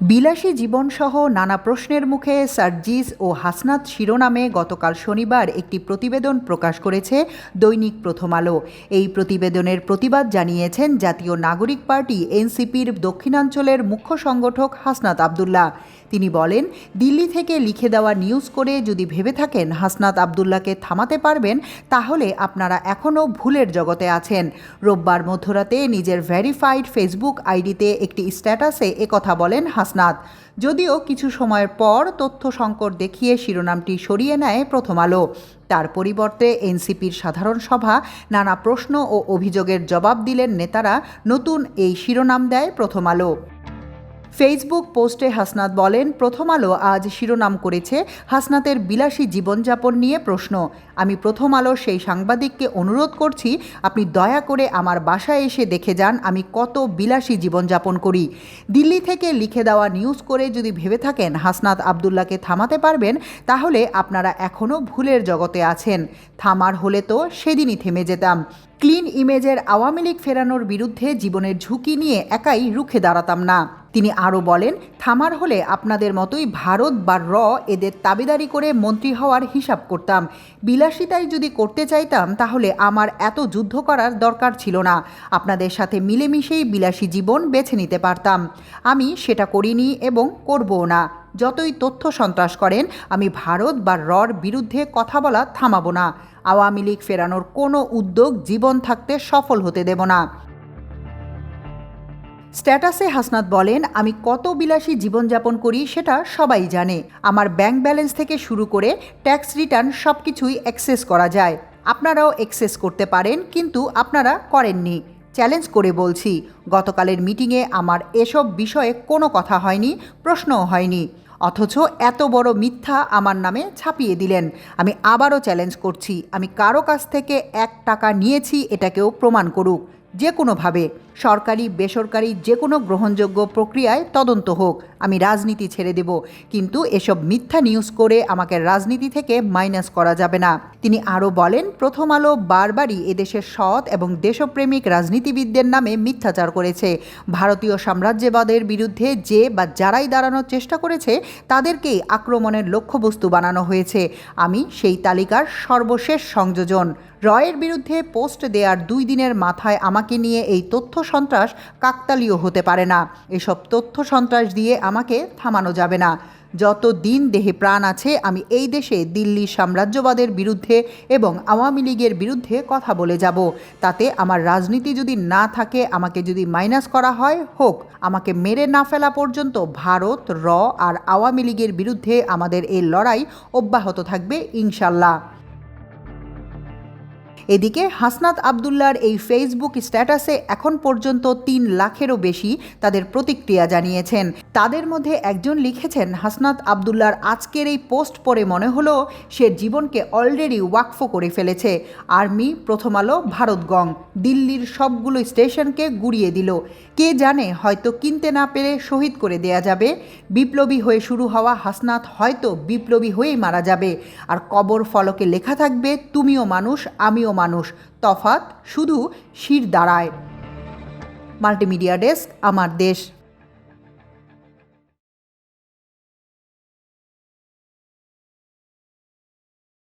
বিলাসী জীবনসহ নানা প্রশ্নের মুখে সার্জিস ও হাসনাত শিরোনামে গতকাল শনিবার একটি প্রতিবেদন প্রকাশ করেছে দৈনিক প্রথম আলো। এই প্রতিবেদনের প্রতিবাদ জানিয়েছেন জাতীয় নাগরিক পার্টি এনসিপির দক্ষিণাঞ্চলের মুখ্য সংগঠক হাসনাত আবদুল্লাহ। তিনি বলেন, দিল্লি থেকে লিখে দেওয়া নিউজ করে যদি ভেবে থাকেন হাসনাত আবদুল্লাহকে থামাতে পারবেন, তাহলে আপনারা এখনও ভুলের জগতে আছেন। রোববার মধ্যরাতে নিজের ভেরিফাইড ফেসবুক আইডিতে একটি স্ট্যাটাসে একথা বলেন হাসনাত। যদিও কিছু সময়ের পর তথ্য সংকট দেখিয়ে শিরোনামটি সরিয়ে নেয় প্রথম আলো। তার পরিবর্তে এনসিপির সাধারণ সভা নানা প্রশ্ন ও অভিযোগের জবাব দিলেন নেতারা। নতুন এই শিরোনাম দেয় প্রথম আলো। ফেসবুক পোস্টে হাসনাত বলেন, প্রথম আলো আজ শিরোনাম করেছে হাসনাতের বিলাসী জীবনযাপন নিয়ে প্রশ্ন। আমি প্রথম আলোর সেই সাংবাদিককে অনুরোধ করছি, আপনি দয়া করে আমার বাসায় এসে দেখে যান আমি কত বিলাসী জীবনযাপন করি। দিল্লি থেকে লিখে দেওয়া নিউজ করে যদি ভেবে থাকেন হাসনাত আবদুল্লাহকে থামাতে পারবেন, তাহলে আপনারা এখনও ভুলের জগতে আছেন। থামার হলে তো সেদিনই থেমে যেতাম। ক্লিন ইমেজের আওয়ামী লীগ ফেরানোর বিরুদ্ধে জীবনের ঝুঁকি নিয়ে একাই রুখে দাঁড়াতাম না। তিনি আরও বলেন, থামার হলে আপনাদের মতোই ভারত বা এদের তাবেদারি করে মন্ত্রী হওয়ার হিসাব করতাম। বিলাসিতাই যদি করতে চাইতাম তাহলে আমার এত যুদ্ধ করার দরকার ছিল না। আপনাদের সাথে মিলেমিশেই বিলাসী জীবন বেছে নিতে পারতাম। আমি সেটা করিনি এবং করবও না। যতই তথ্য সন্ত্রাস করেন, আমি ভারত বা বিরুদ্ধে কথা বলা থামাবো না। আওয়ামী লীগ ফেরানোর কোনো উদ্যোগ জীবন থাকতে সফল হতে দেব না। স্ট্যাটাসে হাসনাত বলেন, আমি কত বিলাসী জীবনযাপন করি সেটা সবাই জানে। আমার ব্যাংক ব্যালেন্স থেকে শুরু করে ট্যাক্স রিটার্ন সব কিছুই অ্যাক্সেস করা যায়। আপনারাও অ্যাক্সেস করতে পারেন, কিন্তু আপনারা করেননি। চ্যালেঞ্জ করে বলছি, গতকালের মিটিংয়ে আমার এসব বিষয়ে কোনো কথা হয়নি, প্রশ্নও হয়নি। অথচ এত বড় মিথ্যা আমার নামে ছাপিয়ে দিলেন। আমি আবারও চ্যালেঞ্জ করছি, আমি কারো কাছ থেকে 1 টাকা নিয়েছি এটাকেও প্রমাণ করুক। যে কোনোভাবে সরকারি বেসরকারি যে কোনো গ্রহণযোগ্য প্রক্রিয়ায় তদন্ত হোক। আমি রাজনীতি ছেড়ে দেব, কিন্তু এসব মিথ্যা নিউজ করে আমাকে রাজনীতি থেকে মাইনাস করা যাবে না। তিনি আরও বলেন, প্রথম আলো বারবারই এদেশের সৎ এবং দেশপ্রেমিক রাজনীতিবিদদের নামে মিথ্যাচার করেছে। ভারতীয় সাম্রাজ্যবাদের বিরুদ্ধে যে বা যারাই দাঁড়ানোর চেষ্টা করেছে তাদেরকেই আক্রমণের লক্ষ্যবস্তু বানানো হয়েছে। আমি সেই তালিকার সর্বশেষ সংযোজন। রয়ের বিরুদ্ধে পোস্ট দেওয়ার 2 দিনের মাথায় আমাকে নিয়ে এই তথ্য সন্ত্রাস কাকতালীয় হতে পারে না। এসব তথ্য সন্ত্রাস দিয়ে আমাকে থামানো যাবে না। যত দিন দেহে প্রাণ আছে আমি এই দেশে দিল্লি সাম্রাজ্যবাদের বিরুদ্ধে এবং আওয়ামী লীগের বিরুদ্ধে কথা বলে যাব। তাতে আমার রাজনীতি যদি না থাকে, আমাকে যদি মাইনাস করা হয় হোক। আমাকে মেরে না ফেলা পর্যন্ত ভারত আর আওয়ামী লীগের বিরুদ্ধে আমাদের এই লড়াই অব্যাহত থাকবে ইনশাল্লাহ। এদিকে হাসনাত আবদুল্লাহর এই ফেসবুক স্ট্যাটাসে এখন পর্যন্ত 3 লাখেরও বেশি তাদের প্রতিক্রিয়া জানিয়েছেন। তাদের মধ্যে একজন লিখেছেন, হাসনাত আবদুল্লাহর আজকের এই পোস্ট পড়ে মনে হলো সে জীবনকে অলরেডি ওয়াকফ করে ফেলেছে। আর্মি, প্রথম আলো, ভারতগং, দিল্লির সবগুলো স্টেশনকে গুড়িয়ে দিল। কে জানে, হয়তো কিনতে না পেরে শহীদ করে দেয়া যাবে। বিপ্লবী হয়ে শুরু হওয়া হাসনাত হয়তো বিপ্লবী হয়েই মারা যাবে। আর কবর ফলকে লেখা থাকবে, তুমিও মানুষ, আমিও মানুষ, তফাৎ শুধু শির দাঁড়ায়। মাল্টিমিডিয়া ডেস্ক, আমার দেশ।